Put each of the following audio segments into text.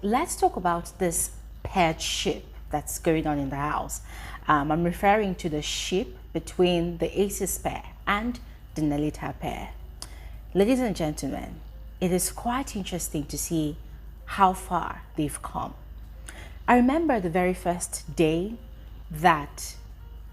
let's talk about this paired ship that's going on in the house. I'm referring to the ship between the Aces pair and the Nelita pair. Ladies and gentlemen, it is quite interesting to see how far they've come. I remember the very first day that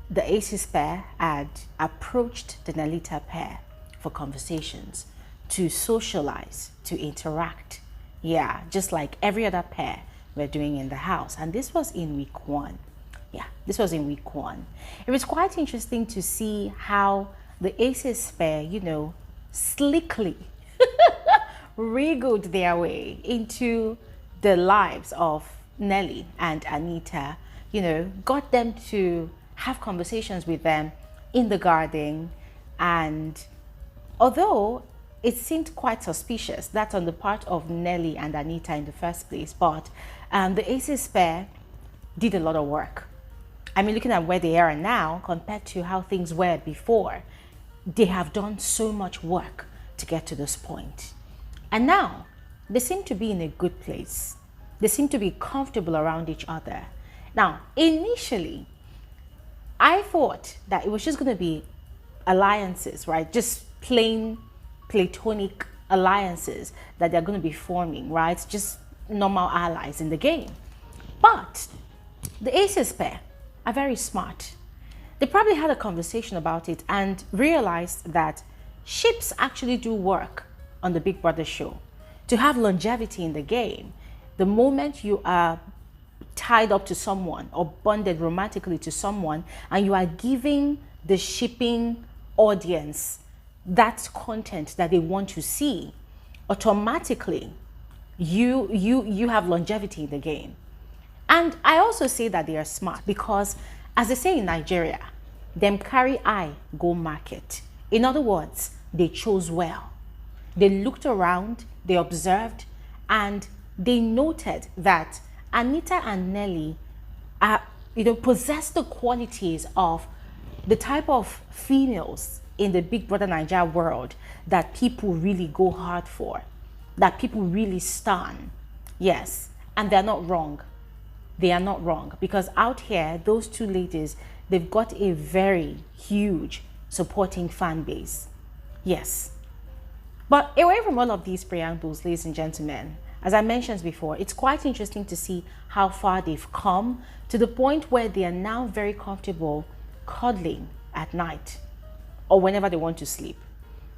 the Aces pair had approached the Nelita pair for conversations, to socialize, to interact. Yeah, just like every other pair we're doing in the house. And this was in week 1. Yeah, this was in week 1. It was quite interesting to see how the Aces pair, you know, slickly wriggled their way into the lives of Nelly and Anita, you know, got them to have conversations with them in the garden. And although it seemed quite suspicious, that on the part of Nelly and Anita in the first place, but the Aces pair did a lot of work. I mean, looking at where they are now compared to how things were before, they have done so much work to get to this point. And now they seem to be in a good place. They seem to be comfortable around each other. Now, initially, I thought that it was just going to be alliances, right? Just plain platonic alliances that they're going to be forming, right? Just normal allies in the game. But the Aces pair are very smart. They probably had a conversation about it and realized that ships actually do work on the Big Brother show. To have longevity in the game, the moment you are tied up to someone or bonded romantically to someone and you are giving the shipping audience that content that they want to see, automatically you have longevity in the game. And I also say that they are smart because, as they say in Nigeria, them carry eye go market. In other words, they chose well. They looked around, they observed, and they noted that Anita and Nelly are, possess the qualities of the type of females in the Big Brother Naija world that people really go hard for, that people really stan. Yes, and they're not wrong. They are not wrong, because out here, those two ladies, they've got a very huge supporting fan base. Yes. But away from all of these preambles, ladies and gentlemen, as I mentioned before, it's quite interesting to see how far they've come to the point where they are now very comfortable cuddling at night or whenever they want to sleep.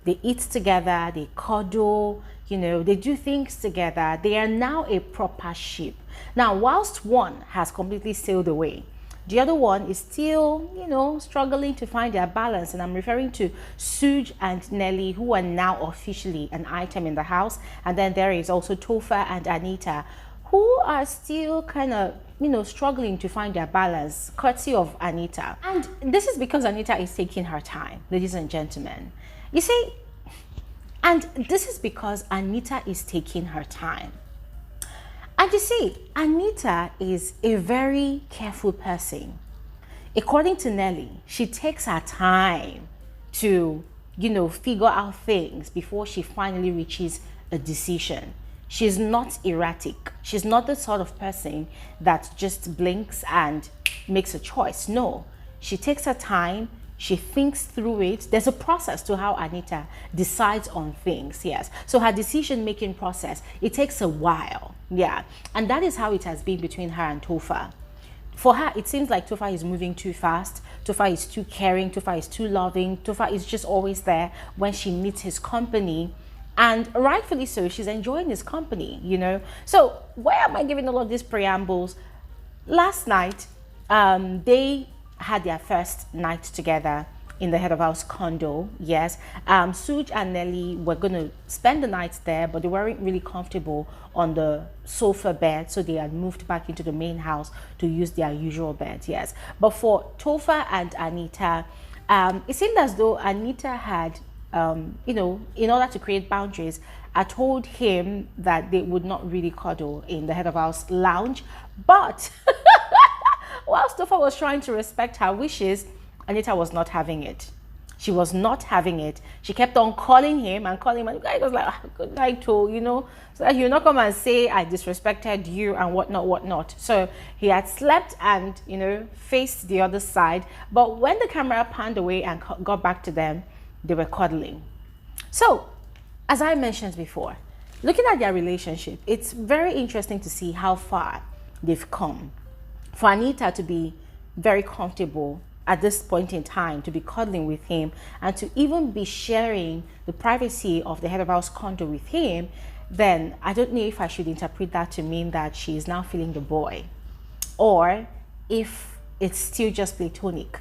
They eat together, they cuddle, they do things together. They are now a proper ship. Now, whilst one has completely sailed away, the other one is still, struggling to find their balance. And I'm referring to Sooj and Nelly, who are now officially an item in the house. And then there is also Topher and Anita, who are still kind of, struggling to find their balance, courtesy of Anita. And this is because Anita is taking her time, ladies and gentlemen. You see, and this is because Anita is taking her time. And you see, Anita is a very careful person. According to Nelly, she takes her time to, figure out things before she finally reaches a decision. She's not erratic. She's not the sort of person that just blinks and makes a choice. No, she takes her time. She thinks through it. There's a process to how Anita decides on things, yes. So her decision-making process, it takes a while, yeah. And that is how it has been between her and Topher. For her, it seems like Topher is moving too fast. Topher is too caring. Topher is too loving. Topher is just always there when she needs his company. And rightfully so, she's enjoying his company, So why am I giving all of these preambles? Last night, they had their first night together in the head of house condo. Yes, Sooj and Nelly were going to spend the night there, but they weren't really comfortable on the sofa bed, so they had moved back into the main house to use their usual bed. Yes, but for Topher and Anita, it seemed as though Anita had in order to create boundaries, I told him that they would not really cuddle in the head of house lounge, but whilst Topher was trying to respect her wishes, Anita was not having it. She was not having it. She kept on calling him and calling him, and the guy was like, good night, oh, you know, so that he'll not come and say I disrespected you and whatnot. So he had slept and, you know, faced the other side. But when the camera panned away and got back to them, they were cuddling. So, as I mentioned before, looking at their relationship, it's very interesting to see how far they've come. For Anita to be very comfortable at this point in time, to be cuddling with him, and to even be sharing the privacy of the head of house condo with him, then I don't know if I should interpret that to mean that she is now feeling the boy, or if it's still just platonic.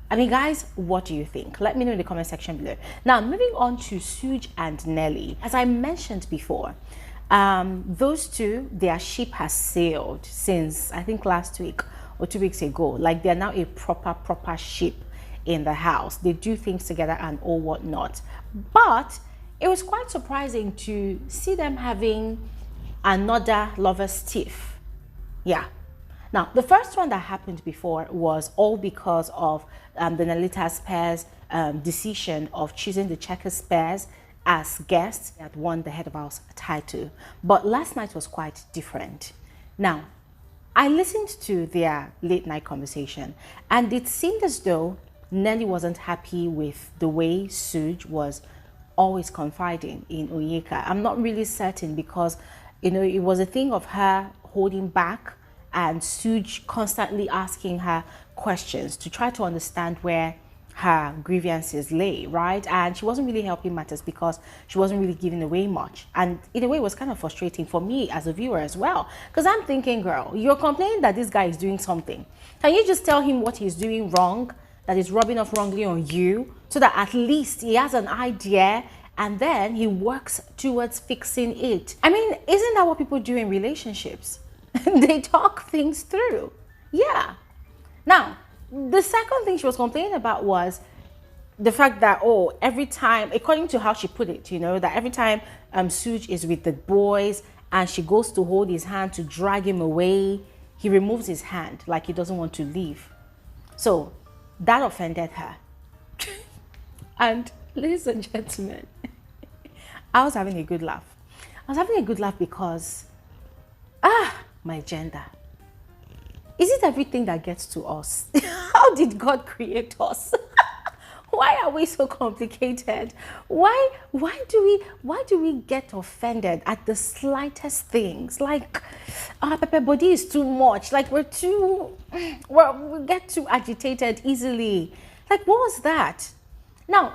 I mean, guys, what do you think? Let me know in the comment section below. Now, moving on to Sooj and Nelly. As I mentioned before, those two, their ship has sailed since, I think, last week or 2 weeks ago. Like, they're now a proper ship in the house. They do things together and all whatnot. But it was quite surprising to see them having another lover's tiff. Yeah. Now, the first one that happened before was all because of the Nelita's pair's decision of choosing the Checkers pairs as guests that won the head of house title. But last night was quite different. Now, I listened to their late night conversation, and it seemed as though Nelly wasn't happy with the way Sooj was always confiding in Onyeka. I'm not really certain because, you know, it was a thing of her holding back and Sooj constantly asking her questions to try to understand where her grievances lay, right? And she wasn't really helping matters because she wasn't really giving away much. And in a way, it was kind of frustrating for me as a viewer as well. Because I'm thinking, girl, you're complaining that this guy is doing something. Can you just tell him what he's doing wrong, that is rubbing off wrongly on you, so that at least he has an idea and then he works towards fixing it? I mean, isn't that what people do in relationships? They talk things through. Yeah. Now, the second thing she was complaining about was the fact that, oh, every time, according to how she put it, you know, that every time Sooj is with the boys and she goes to hold his hand to drag him away, he removes his hand like he doesn't want to leave. So that offended her. And ladies and gentlemen, I was having a good laugh. I was having a good laugh because, my gender. Is it everything that gets to us? How did God create us? Why are we so complicated? Why do we get offended at the slightest things? Like, our pepper body is too much. Like, we get too agitated easily. Like, what was that? Now,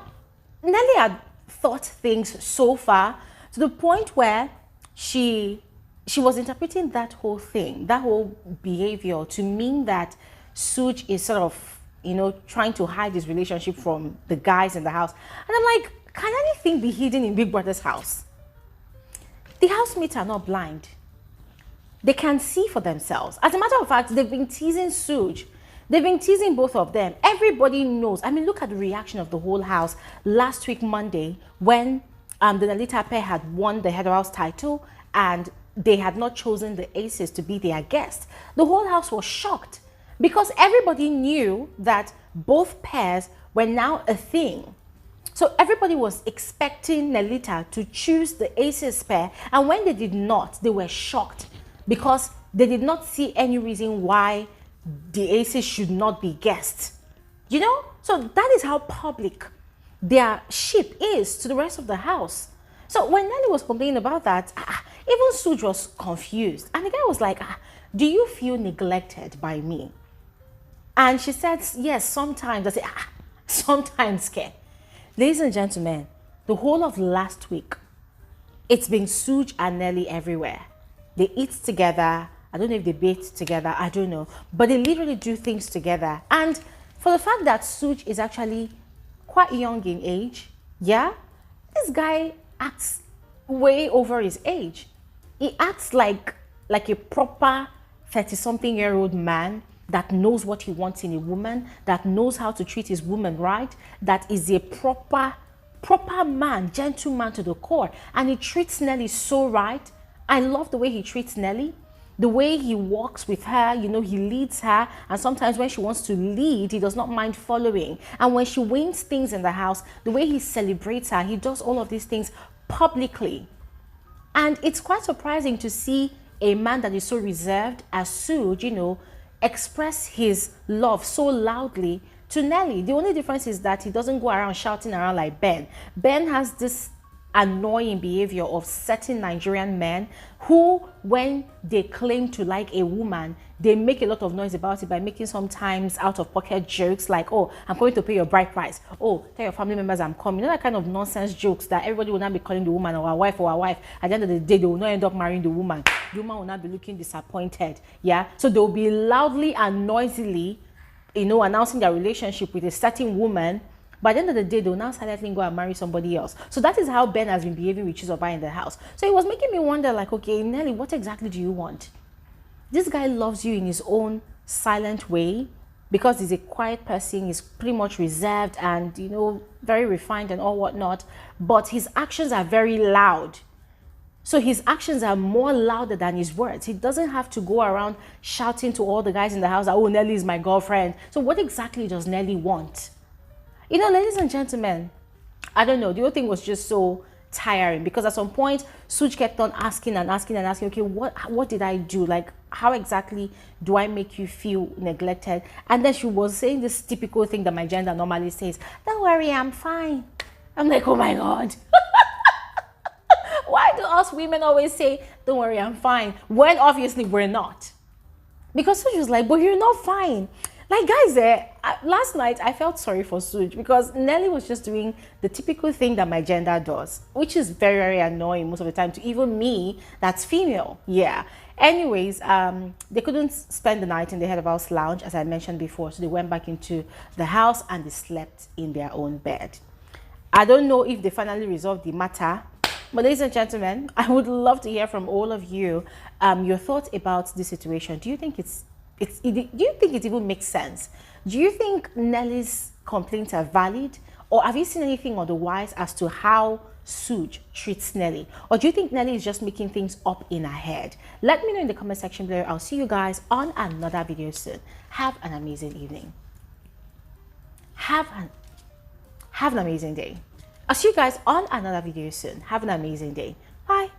Nelly had thought things so far to the point where she was interpreting that whole thing, that whole behavior, to mean that Sooj is sort of, you know, trying to hide his relationship from the guys in the house. And I'm like, can anything be hidden in Big Brother's house? The housemates are not blind. They can see for themselves. As a matter of fact, they've been teasing Sooj. They've been teasing both of them. Everybody knows. I mean, look at the reaction of the whole house last week, Monday, when the Nelita pair had won the head of house title and they had not chosen the aces to be their guest. The whole house was shocked because everybody knew that both pairs were now a thing. So everybody was expecting Nelita to choose the aces pair, and when they did not, they were shocked because they did not see any reason why the aces should not be guests. You know? So that is how public their ship is to the rest of the house. So when Nelly was complaining about that, even Sooj was confused. And the guy was like, do you feel neglected by me? And she said, yes, sometimes. I said, sometimes, Ke. Ladies and gentlemen, the whole of last week, it's been Sooj and Nelly everywhere. They eat together. I don't know if they bathe together. I don't know. But they literally do things together. And for the fact that Sooj is actually quite young in age, yeah, this guy acts way over his age. He acts like a proper 30-something-year-old man that knows what he wants in a woman, that knows how to treat his woman right, that is a proper man, gentleman to the core. And he treats Nelly so right. I love the way he treats Nelly. The way he walks with her, you know, he leads her. And sometimes when she wants to lead, he does not mind following. And when she wins things in the house, the way he celebrates her, he does all of these things publicly. And it's quite surprising to see a man that is so reserved as Sooj, you know, express his love so loudly to Nelly. The only difference is that he doesn't go around shouting around like Ben. Ben has this annoying behavior of certain Nigerian men who, when they claim to like a woman, they make a lot of noise about it by making sometimes out of pocket jokes like, oh, I'm going to pay your bride price. Oh, tell your family members I'm coming. You know, that kind of nonsense jokes that everybody will not be calling the woman or our wife or our wife. At the end of the day, they will not end up marrying the woman. The woman will not be looking disappointed. Yeah. So they'll be loudly and noisily, you know, announcing their relationship with a certain woman. By the end of the day, they'll now silently go and marry somebody else. So that is how Ben has been behaving with Chizoba in the house. So it was making me wonder, like, okay, Nelly, what exactly do you want? This guy loves you in his own silent way because he's a quiet person. He's pretty much reserved and, you know, very refined and all whatnot. But his actions are very loud. So his actions are more louder than his words. He doesn't have to go around shouting to all the guys in the house, oh, Nelly is my girlfriend. So what exactly does Nelly want? You know, ladies and gentlemen, I don't know. The whole thing was just so tiring because at some point, Sooj kept on asking and asking and asking, okay, what did I do? Like, how exactly do I make you feel neglected? And then she was saying this typical thing that my gender normally says, don't worry, I'm fine. I'm like, oh my God. Why do us women always say, don't worry, I'm fine, when obviously we're not? Because Sooj was like, but you're not fine. Like, guys, last night I felt sorry for Sooj because Nelly was just doing the typical thing that my gender does, which is very, very annoying most of the time to even me that's female. Yeah. Anyways, they couldn't spend the night in the head of house lounge, as I mentioned before, so they went back into the house and they slept in their own bed. I don't know if they finally resolved the matter, but ladies and gentlemen, I would love to hear from all of you your thoughts about this situation. Do you think do you think it even makes sense? Do you think Nelly's complaints are valid? Or have you seen anything otherwise as to how Sooj treats Nelly? Or do you think Nelly is just making things up in her head? Let me know in the comment section below. I'll see you guys on another video soon. Have an amazing evening. Have an amazing day. I'll see you guys on another video soon. Have an amazing day. Bye.